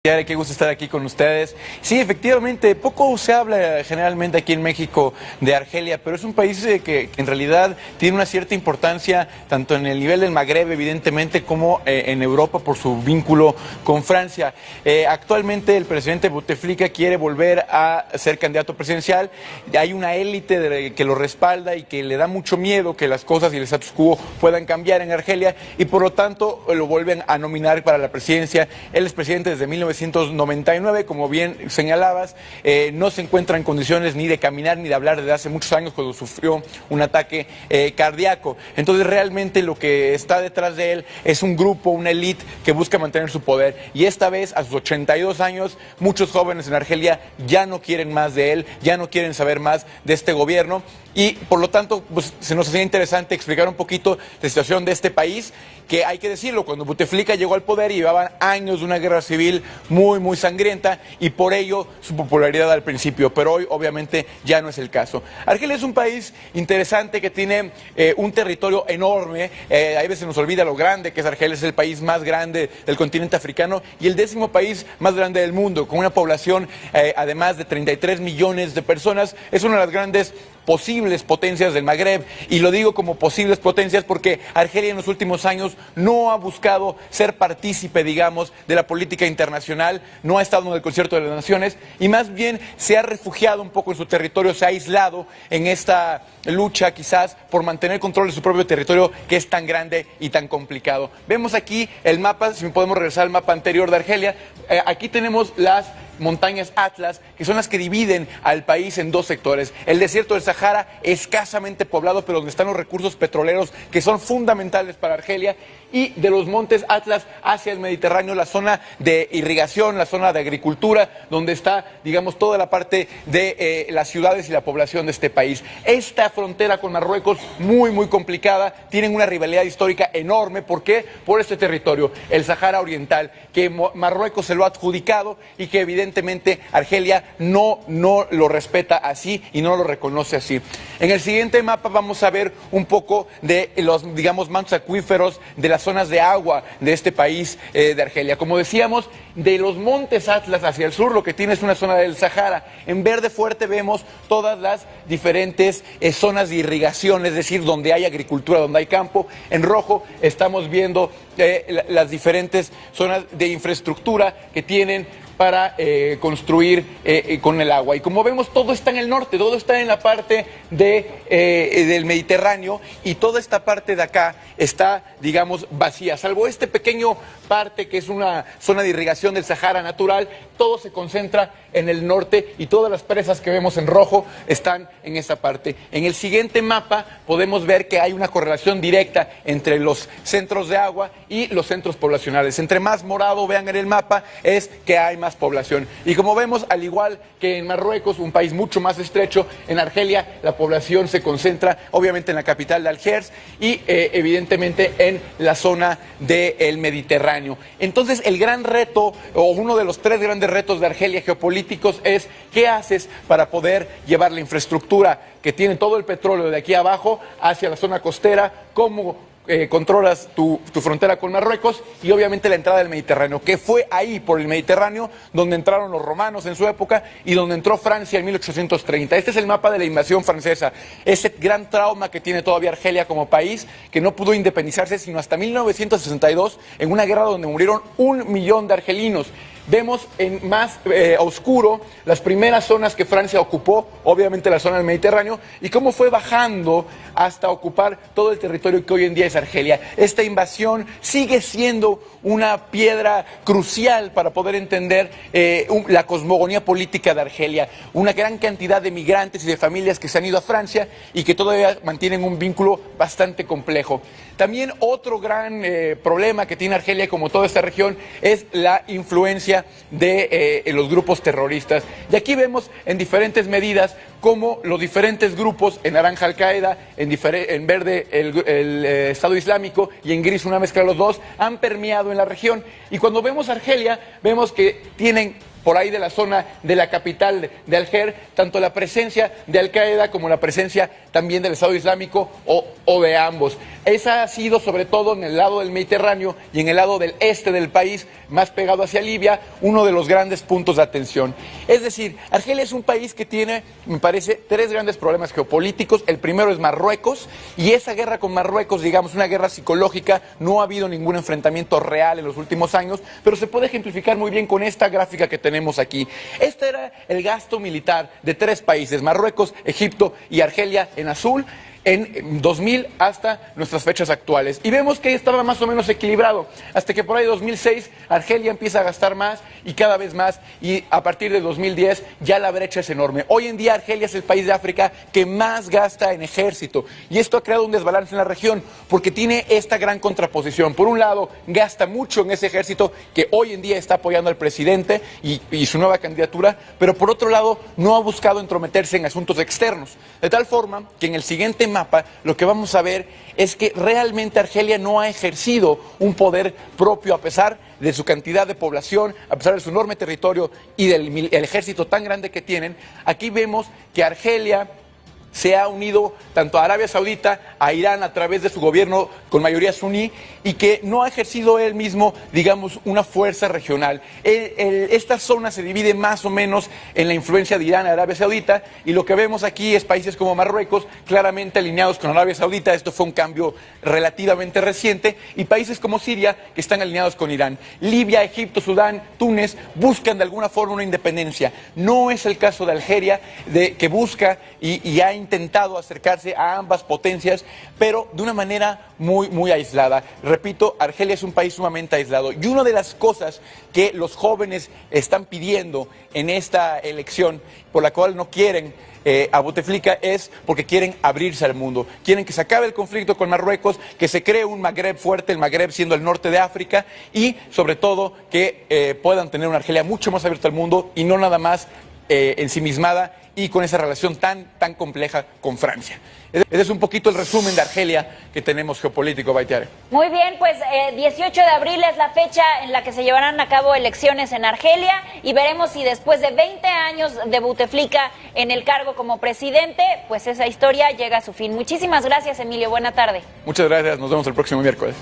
Qué gusto estar aquí con ustedes. Sí, efectivamente, poco se habla generalmente aquí en México de Argelia, pero es un país que en realidad tiene una cierta importancia tanto en el nivel del Magreb, evidentemente, como en Europa por su vínculo con Francia. Actualmente el presidente Bouteflika quiere volver a ser candidato presidencial. Hay una élite que lo respalda y que le da mucho miedo que las cosas y el status quo puedan cambiar en Argelia y por lo tanto lo vuelven a nominar para la presidencia. Él es presidente desde 1999, como bien señalabas, no se encuentra en condiciones ni de caminar ni de hablar desde hace muchos años cuando sufrió un ataque cardíaco. Entonces realmente lo que está detrás de él es un grupo, una élite que busca mantener su poder y esta vez a sus 82 años muchos jóvenes en Argelia ya no quieren más de él, ya no quieren saber más de este gobierno y por lo tanto pues, se nos hacía interesante explicar un poquito la situación de este país, que hay que decirlo, cuando Bouteflika llegó al poder llevaban años de una guerra civil muy sangrienta y por ello su popularidad al principio, pero hoy obviamente ya no es el caso. Argelia es un país interesante que tiene un territorio enorme, a veces nos olvida lo grande que es Argelia, es el país más grande del continente africano y el 10º país más grande del mundo, con una población además de 33 millones de personas, es una de las grandes posibles potencias del Magreb, y lo digo como posibles potencias porque Argelia en los últimos años no ha buscado ser partícipe, digamos, de la política internacional, no ha estado en el concierto de las naciones y más bien se ha refugiado un poco en su territorio, se ha aislado en esta lucha quizás por mantener control de su propio territorio que es tan grande y tan complicado. Vemos aquí el mapa, si podemos regresar al mapa anterior de Argelia, aquí tenemos las montañas Atlas, que son las que dividen al país en dos sectores. El desierto del Sahara, escasamente poblado, pero donde están los recursos petroleros que son fundamentales para Argelia, y de los montes Atlas hacia el Mediterráneo, la zona de irrigación, la zona de agricultura, donde está, digamos, toda la parte de las ciudades y la población de este país. Esta frontera con Marruecos, muy complicada, tienen una rivalidad histórica enorme. ¿Por qué? Por este territorio, el Sahara Oriental, que Marruecos se lo ha adjudicado y que evidentemente Argelia no lo respeta así y no lo reconoce así. En el siguiente mapa vamos a ver un poco de los, digamos, mantos acuíferos de las zonas de agua de este país de Argelia. Como decíamos, de los montes Atlas hacia el sur lo que tiene es una zona del Sahara. En verde fuerte vemos todas las diferentes zonas de irrigación, es decir, donde hay agricultura, donde hay campo. En rojo estamos viendo las diferentes zonas de infraestructura que tienen para construir con el agua. Y como vemos, todo está en el norte, todo está en la parte del Mediterráneo y toda esta parte de acá está, digamos, vacía, salvo este pequeño parte que es una zona de irrigación del Sahara natural, todo se concentra en el norte y todas las presas que vemos en rojo están en esta parte. En el siguiente mapa podemos ver que hay una correlación directa entre los centros de agua y los centros poblacionales. Entre más morado vean en el mapa es que hay más población. Y como vemos, al igual que en Marruecos, un país mucho más estrecho, en Argelia la población se concentra obviamente en la capital de Algiers y evidentemente en la zona del Mediterráneo. Entonces el gran reto, o uno de los 3 grandes retos de Argelia geopolíticos es ¿qué haces para poder llevar la infraestructura que tiene todo el petróleo de aquí abajo hacia la zona costera? ¿Cómo controlas tu frontera con Marruecos? Y obviamente la entrada del Mediterráneo, que fue ahí por el Mediterráneo donde entraron los romanos en su época y donde entró Francia en 1830. Este es el mapa de la invasión francesa, ese gran trauma que tiene todavía Argelia como país, que no pudo independizarse sino hasta 1962 en una guerra donde murieron 1 millón de argelinos. Vemos en más oscuro las primeras zonas que Francia ocupó, obviamente la zona del Mediterráneo, y cómo fue bajando hasta ocupar todo el territorio que hoy en día es Argelia. Esta invasión sigue siendo una piedra crucial para poder entender la cosmogonía política de Argelia. Una gran cantidad de migrantes y de familias que se han ido a Francia y que todavía mantienen un vínculo bastante complejo. También otro gran problema que tiene Argelia, como toda esta región, es la influencia de los grupos terroristas. Y aquí vemos en diferentes medidas cómo los diferentes grupos, en naranja Al-Qaeda, en verde el Estado Islámico y en gris una mezcla de los dos, han permeado en la región. Y cuando vemos Argelia, vemos que tienen por ahí de la zona de la capital de Alger, tanto la presencia de Al-Qaeda como la presencia también del Estado Islámico o de ambos. Esa ha sido, sobre todo en el lado del Mediterráneo y en el lado del este del país, más pegado hacia Libia, uno de los grandes puntos de atención. Es decir, Argelia es un país que tiene, me parece, tres grandes problemas geopolíticos. El primero es Marruecos, y esa guerra con Marruecos, digamos, una guerra psicológica, no ha habido ningún enfrentamiento real en los últimos años, pero se puede ejemplificar muy bien con esta gráfica que tenemos aquí. Este era el gasto militar de tres países, Marruecos, Egipto y Argelia en azul, en 2000 hasta nuestras fechas actuales. Y vemos que estaba más o menos equilibrado, hasta que por ahí 2006 Argelia empieza a gastar más y cada vez más, y a partir de 2010 ya la brecha es enorme. Hoy en día Argelia es el país de África que más gasta en ejército, y esto ha creado un desbalance en la región, porque tiene esta gran contraposición. Por un lado, gasta mucho en ese ejército que hoy en día está apoyando al presidente y su nueva candidatura, pero por otro lado no ha buscado entrometerse en asuntos externos, de tal forma que en el siguiente mapa lo que vamos a ver es que realmente Argelia no ha ejercido un poder propio, a pesar de su cantidad de población, a pesar de su enorme territorio y del ejército tan grande que tienen. Aquí vemos que Argelia se ha unido tanto a Arabia Saudita, a Irán, a través de su gobierno con mayoría suní, y que no ha ejercido él mismo, digamos, una fuerza regional. Esta zona se divide más o menos en la influencia de Irán, Arabia Saudita, y lo que vemos aquí es países como Marruecos, claramente alineados con Arabia Saudita. Esto fue un cambio relativamente reciente, y países como Siria, que están alineados con Irán. Libia, Egipto, Sudán, Túnez buscan de alguna forma una independencia. No es el caso de Algeria, que busca y ha intentado acercarse a ambas potencias, pero de una manera muy aislada. Repito, Argelia es un país sumamente aislado, y una de las cosas que los jóvenes están pidiendo en esta elección, por la cual no quieren a Bouteflika, es porque quieren abrirse al mundo, quieren que se acabe el conflicto con Marruecos, que se cree un Magreb fuerte, el Magreb siendo el norte de África, y sobre todo que puedan tener una Argelia mucho más abierta al mundo y no nada más ensimismada y con esa relación tan compleja con Francia. Ese es un poquito el resumen de Argelia que tenemos geopolítico, Baitiare. Muy bien, pues 18 de abril es la fecha en la que se llevarán a cabo elecciones en Argelia, y veremos si después de 20 años de Bouteflika en el cargo como presidente, pues esa historia llega a su fin. Muchísimas gracias, Emilio. Buena tarde. Muchas gracias. Nos vemos el próximo miércoles.